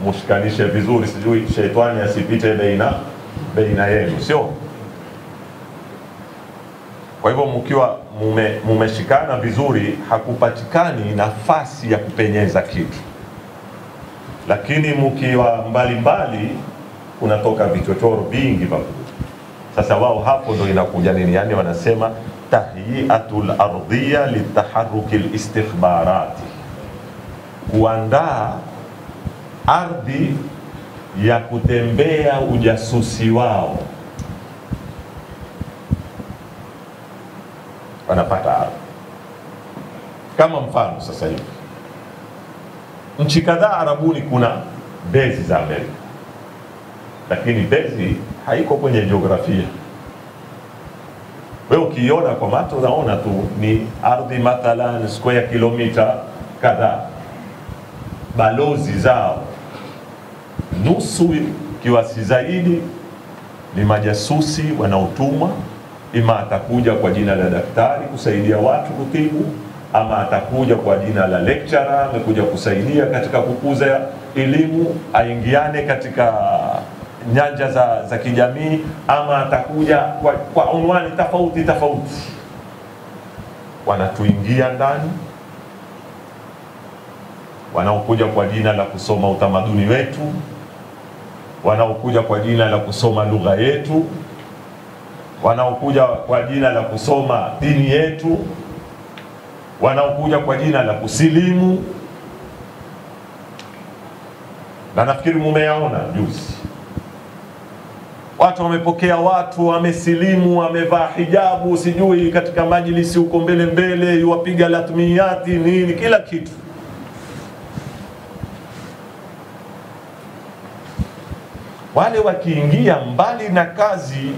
mushikanishe vizuri, sijui shetani asipite baina yenu, sio? Kwa hivyo mkiwa mumeshikana vizuri, hakupatikani nafasi ya kupenyeza kitu. Lakini mkiwa mbali kunatoka vichochoro vingi pakubwa. Sasa wao hapo ndo inakuja nini? Yani wanasema tahiyatul ardhiya litaharrukil istikhbarati, kuandaa ardhi ya kutembea ujasusi wao. Wanapata ardhi. Kama mfano sasa hivi nchi kadhaa Arabuni kuna bezi za Amerika, lakini bezi haiko kwenye jiografia. Wewe ukiona kwa macho unaona tu ni ardhi mathalan square kilomita kadhaa. Balozi zao nusu kiwasi zaidi ni majasusi wanaotumwa, ima atakuja kwa jina la daktari kusaidia watu kutibu, ama atakuja kwa jina la lecturer amekuja kusaidia katika kukuza elimu, aingiane katika nyanja za kijamii, ama atakuja kwa unwani tofauti. Wanatuingia ndani, wanaokuja kwa jina la kusoma utamaduni wetu, wanaokuja kwa jina la kusoma lugha yetu, wanaokuja kwa jina la kusoma dini yetu, wanaokuja kwa jina la kusilimu. Na nafikiri mumeyaona juzi, watu wamepokea, watu wamesilimu, wamevaa hijabu, sijui katika majlisi huko mbele yuwapiga latmiyati nini, kila kitu. Wale wakiingia, mbali na kazi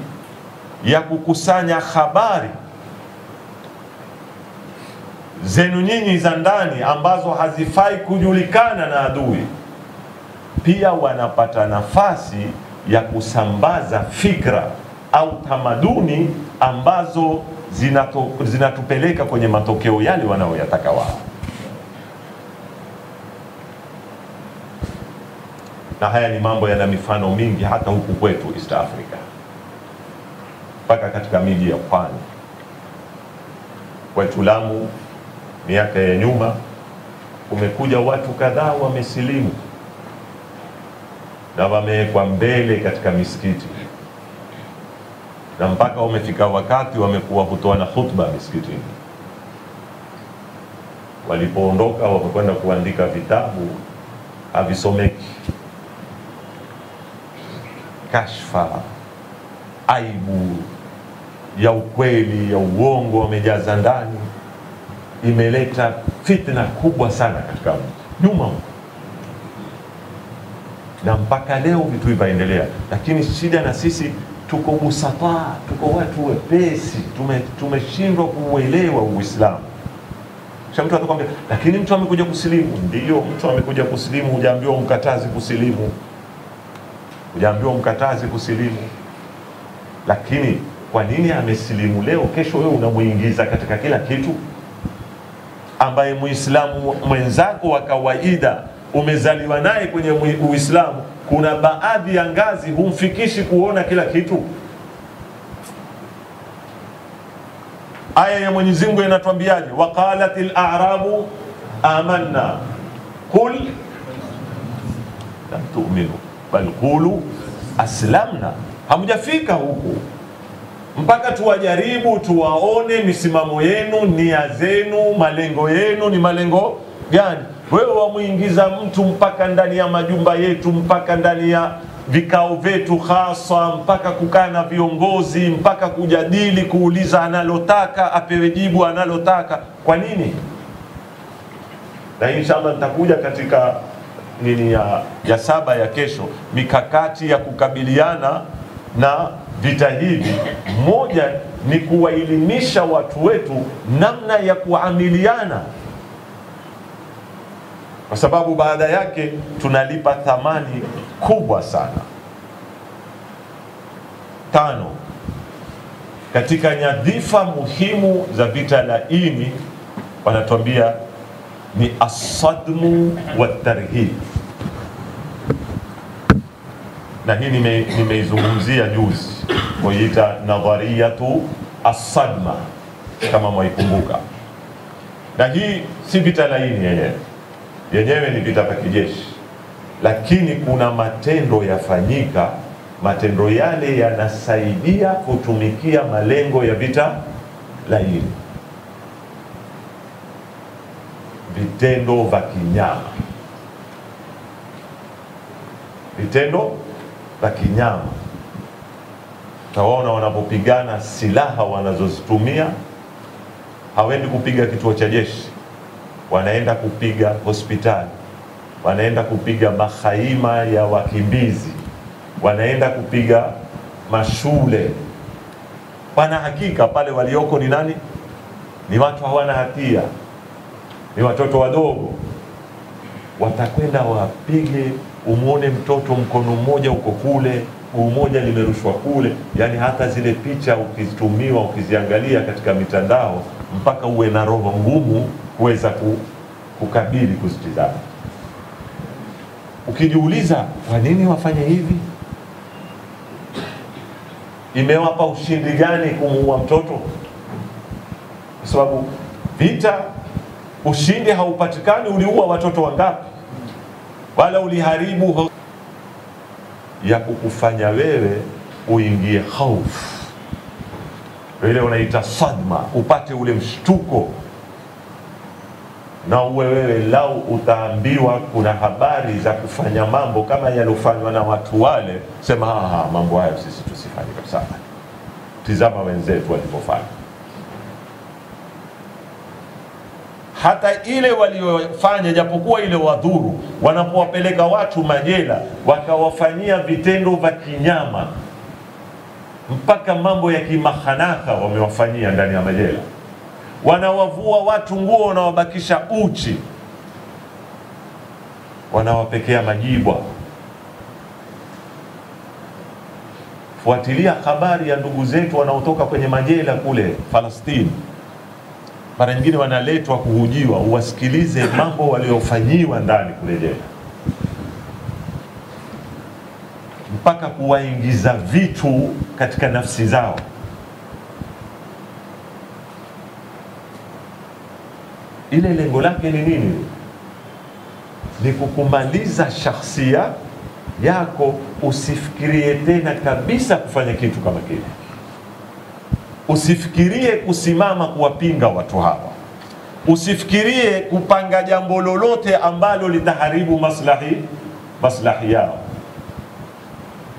ya kukusanya habari zenu nyinyi za ndani ambazo hazifai kujulikana na adui, pia wanapata nafasi ya kusambaza fikra au tamaduni ambazo zinatupeleka kwenye matokeo yale wanaoyataka wao. Na haya ni mambo yana mifano mingi hata huku kwetu East Africa, mpaka katika miji ya pwani. Kwetu Lamu miaka ya nyuma kumekuja watu kadhaa wamesilimu na wamewekwa mbele katika misikiti, na mpaka umefika wakati wamekuwa kutoa na khutba misikitini. Walipoondoka wamekwenda kuandika vitabu havisomeki. Kashfa, aibu ya ukweli, ya uongo wamejaza ndani, imeleta fitna kubwa sana katika nyuma, na mpaka leo vitu hivaendelea. Lakini shida na sisi tuko busata, tuko watu wepesi, tumeshindwa kuuelewa Uislamu. Kisha mtu atakwambia, lakini mtu amekuja kusilimu. Ndio, mtu amekuja kusilimu, hujaambiwa mkatazi kusilimu, hujaambiwa mkatazi kusilimu. Lakini kwa nini amesilimu leo, kesho wewe unamuingiza katika kila kitu? Ambaye Muislamu mwenzako wa kawaida umezaliwa naye kwenye Uislamu, kuna baadhi ya ngazi humfikishi kuona kila kitu. Aya ya Mwenyezi Mungu inatuambiaje? Waqalatil a'rabu amanna qul lam tu'minu bal qulu aslamna. Hamjafika huku mpaka tuwajaribu, tuwaone misimamo yenu, nia zenu, malengo yenu ni malengo gani. Wewe wamuingiza mtu mpaka ndani ya majumba yetu, mpaka ndani ya vikao vyetu hasa, mpaka kukaa na viongozi, mpaka kujadili, kuuliza analotaka, apewe jibu analotaka. Kwa nini? Na inshallah nitakuja katika nini ya 7 ya kesho, mikakati ya kukabiliana na vita hivi. Moja ni kuwaelimisha watu wetu namna ya kuamiliana, kwa sababu baada yake tunalipa thamani kubwa sana. 5, katika nyadhifa muhimu za vita laini wanatuambia ni as-sadmu wat-tarhib, na hii nimeizungumzia juzi, kuita nadhariyatu as-sadma kama mwaikumbuka. Na hii si vita laini yenyewe ni vita vya kijeshi, lakini kuna matendo yafanyika, matendo yale yanasaidia kutumikia malengo ya vita laini. Vitendo vya kinyama, vitendo vya kinyama. Tawaona wanapopigana, silaha wanazozitumia, hawendi kupiga kituo cha jeshi, wanaenda kupiga hospitali, wanaenda kupiga mahaima ya wakimbizi, wanaenda kupiga mashule. Wana hakika pale walioko ni nani? Ni watu hawana hatia, ni watoto wadogo. Watakwenda wapige, umuone mtoto mkono mmoja uko kule, mmoja limerushwa kule. Yani hata zile picha ukizitumiwa, ukiziangalia katika mitandao, mpaka uwe na roho ngumu kuweza kukabili kuzitizama. Ukijiuliza kwa nini wafanye hivi, imewapa ushindi gani kumuua mtoto? Kwa sababu vita ushindi haupatikani uliua watoto wangapi, wala uliharibu ya kukufanya wewe uingie hofu, ile unaita sadma, upate ule mshtuko, na uwe wewe lau utaambiwa kuna habari za kufanya mambo kama yalofanywa na watu wale, sema mambo hayo sisi tusifanye kabisa, tizama wenzetu walipofanya. Hata ile waliofanya, japokuwa ile wadhuru, wanapowapeleka watu majela wakawafanyia vitendo vya kinyama, mpaka mambo ya kimahanaka wamewafanyia ndani ya majela. Wanawavua watu nguo, wanawabakisha uchi, wanawapekea majibwa. Fuatilia habari ya ndugu zetu wanaotoka kwenye majela kule Palestina, mara nyingine wanaletwa kuhujiwa, uwasikilize mambo waliofanyiwa ndani kule jela, mpaka kuwaingiza vitu katika nafsi zao. Ile lengo lake ni nini? Ni kukumaliza shakhsia yako, usifikirie tena kabisa kufanya kitu kama kile. Usifikirie kusimama kuwapinga watu hawa, usifikirie kupanga jambo lolote ambalo litaharibu maslahi yao.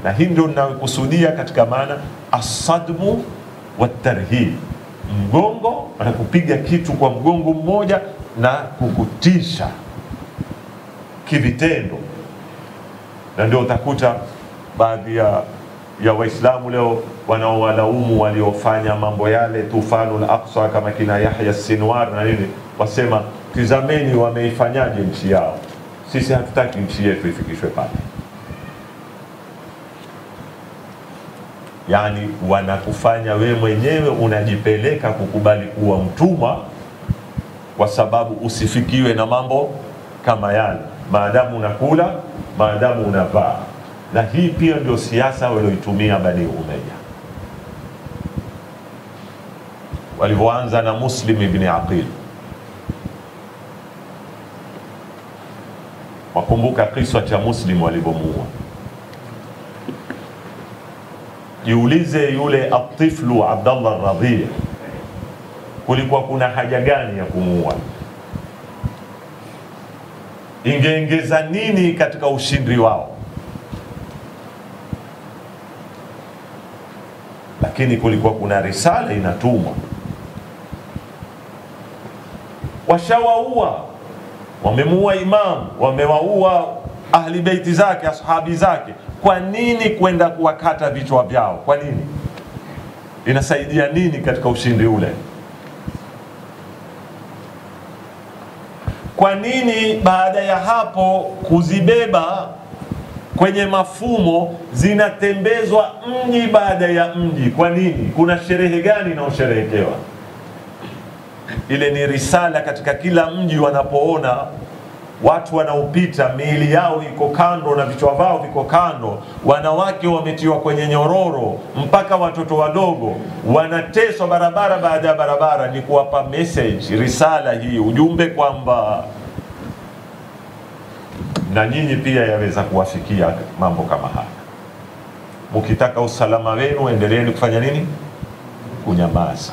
Na hii ndio ninakusudia katika maana asadmu wat-tarhib, mgongo, na kupiga kitu kwa mgongo mmoja na kukutisha kivitendo. Na ndio utakuta baadhi ya Waislamu leo wanaowalaumu waliofanya mambo yale, Tufanul Aqsa, kama kina Yahya Sinwar na nini, wasema tizameni wameifanyaje nchi yao, sisi hatutaki nchi yetu ifikishwe pale. Yani wanakufanya we mwenyewe unajipeleka kukubali kuwa mtumwa, kwa sababu usifikiwe na mambo kama yale, maadamu unakula, maadamu unavaa. Na hii pia ndio siasa walioitumia Bani Umayya. Walivyoanza na Muslim ibn Aqil, wakumbuka kisa cha Muslim walivyomuua. Jiulize yule atiflu Abdullah Radhi, kulikuwa kuna haja gani ya kumuua? Ingeongeza nini katika ushindi wao? Lakini kulikuwa kuna risala inatumwa. Washawaua, wamemuua imam, wamewaua ahli beiti zake, ashabi zake. Kwa nini kwenda kuwakata vichwa vyao? Kwa nini? Inasaidia nini katika ushindi ule? Kwa nini baada ya hapo kuzibeba kwenye mafumo zinatembezwa mji baada ya mji? Kwa nini? Kuna sherehe gani inaosherehekewa? ile ni risala katika kila mji. Wanapoona watu wanaopita miili yao iko kando na vichwa vao viko kando, wanawake wametiwa kwenye nyororo, mpaka watoto wadogo wanateswa barabara baada ya barabara, ni kuwapa message, risala hii, ujumbe kwamba na nyinyi pia yaweza kuwafikia mambo kama haya. Mkitaka usalama wenu, endeleeni kufanya nini? Kunyamaza.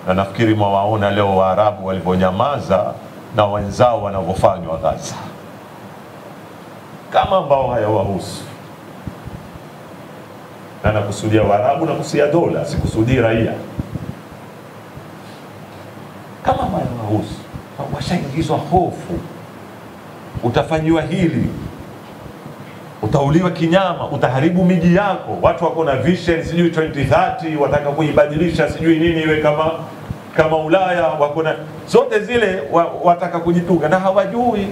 Na nafikiri mwawaona leo Waarabu walivyonyamaza na wenzao wanavyofanywa Gaza, kama ambao hayawahusu. Na nakusudia Waarabu, nakusudia dola, sikusudii raia. Kama hayawahusu, washaingizwa hofu, utafanyiwa hili, utauliwa kinyama, utaharibu miji yako. Watu wako na vision sijui 2030 wataka kuibadilisha sijui nini iwe kama Ulaya, wako na zote zile wataka kujitunga na hawajui.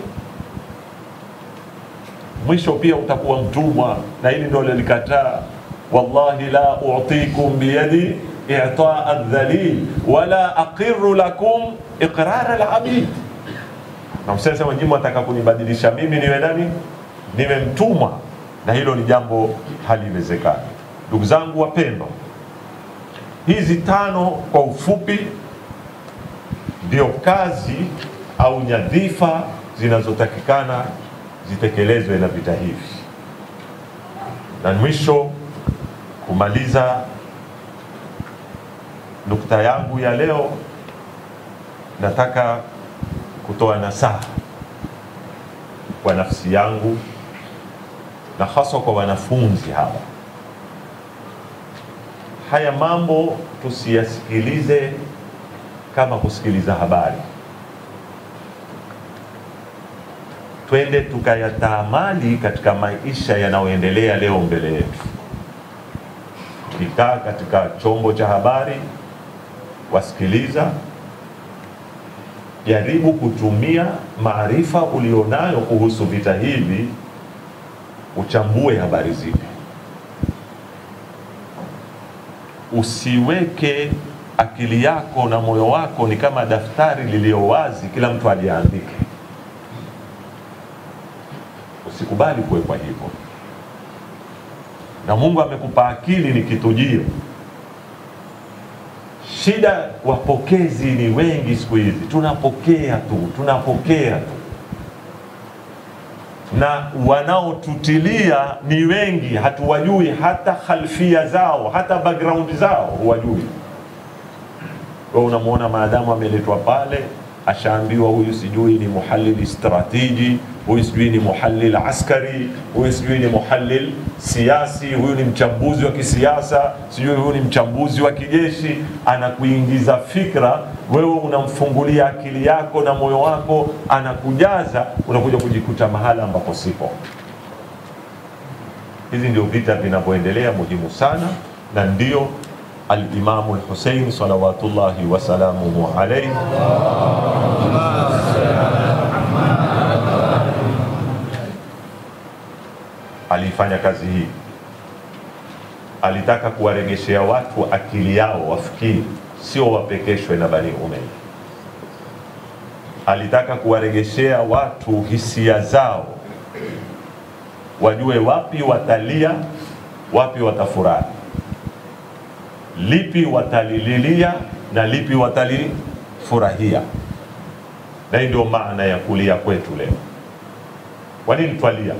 Mwisho pia utakuwa mtumwa, na hili ndio lilikataa. Wallahi la u'tikum biyadi i'taa adh-dhalil wala aqirru lakum iqrar al-abid. Na msasa wengine wataka kunibadilisha mimi niwe nani? Niwe mtumwa, na hilo ni jambo haliwezekani. Ndugu zangu wapendwa, hizi 5 kwa ufupi ndio kazi au nyadhifa zinazotakikana zitekelezwe na vita hivi. Na mwisho, kumaliza nukta yangu ya leo, nataka kutoa nasaha kwa nafsi yangu na hasa kwa wanafunzi hawa. Haya mambo tusiyasikilize kama kusikiliza habari. Twende tukayatamali katika maisha yanayoendelea leo mbele yetu. Tukikaa katika chombo cha habari, wasikiliza, jaribu kutumia maarifa ulionayo kuhusu vita hivi, uchambue habari zile. Usiweke akili yako na moyo wako ni kama daftari lililo wazi, kila mtu aliandike. Usikubali kuwekwa hivyo. Na Mungu amekupa akili, ni kitujio. Shida wapokezi ni wengi siku hizi, tunapokea tu, na wanaotutilia ni wengi, hatuwajui hata khalfia zao, hata background zao huwajui. Kwa unamuona maadamu ameletwa pale, ashaambiwa huyu sijui ni muhallil strategy, huyu sijui ni muhallil askari, huyu sijui ni muhallil siasi, huyu ni mchambuzi wa kisiasa, sijui huyu ni mchambuzi wa kijeshi. Anakuingiza fikra, wewe unamfungulia akili yako na moyo wako, anakujaza, unakuja kujikuta mahala ambapo sipo. Hizi ndio vita vinavyoendelea, muhimu sana, na ndio al-Imam al-Hussein salawatullahi wa salamuhu alayhi alifanya kazi hii. Alitaka kuwaregeshea watu akili yao, wafikiri, sio wapekeshwe na Bani Umayya. Alitaka kuwaregeshea watu hisia zao, wajue wapi watalia, wapi watafurahi, lipi watalililia na lipi watalifurahia. Na hii ndio maana ya kulia kwetu leo. Kwa nini twalia?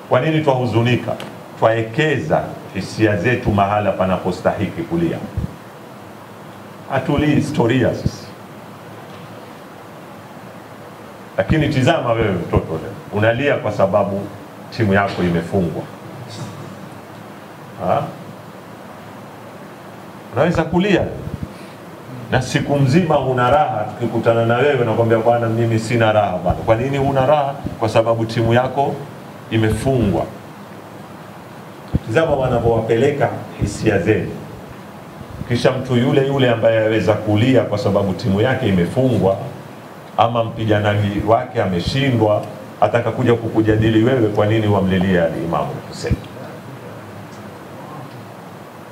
Kwa nini twahuzunika? Twaekeza hisia zetu mahala panapostahiki kulia. Hatulii historia sisi. Lakini tizama wewe mtoto leo, unalia kwa sababu timu yako imefungwa. Unaweza kulia na siku mzima una raha, tukikutana na wewe na kwambia bwana mimi sina raha bwana. Kwa nini huna raha? Kwa sababu timu yako imefungwa. Tazama wanapowapeleka hisia zenu. Kisha mtu yule ambaye aweza kulia kwa sababu timu yake imefungwa, ama mpiganaji wake ameshindwa, ataka kuja kukujadili wewe kwa nini wamlilia al-Imam Hussein.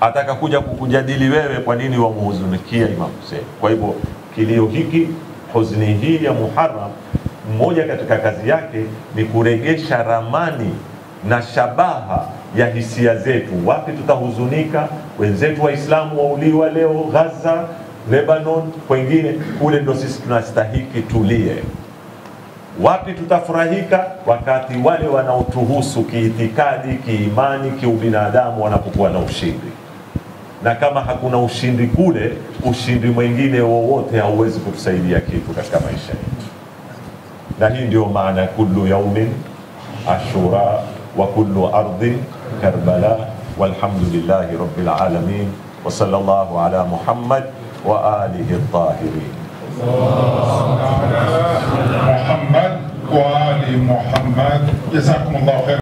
atakakuja kukujadili wewe kwa nini wamuhuzunikia Imam Hussein. Kwa hivyo kilio hiki, huzuni hii ya Muharram, mmoja katika kazi yake ni kuregesha ramani na shabaha ya hisia zetu. Wapi tutahuzunika? Wenzetu Waislamu wauliwa leo Gaza, Lebanon, kwengine kule, ndo sisi tunastahiki tulie. Wapi tutafurahika? Wakati wale wanaotuhusu kiitikadi, kiimani, kiubinadamu wanapokuwa na ushindi. Na kama hakuna ushindi kule, ushindi mwingine wowote hauwezi kutusaidia kitu katika maisha yetu. Na hii ndio maana kullu yaumin ashura wa kullu ardhin Karbala, walhamdulillahi rabbil alamin, wa sallallahu ala Muhammad wa alihi at-tahirin. محمد وآل محمد. جزاكم الله خير.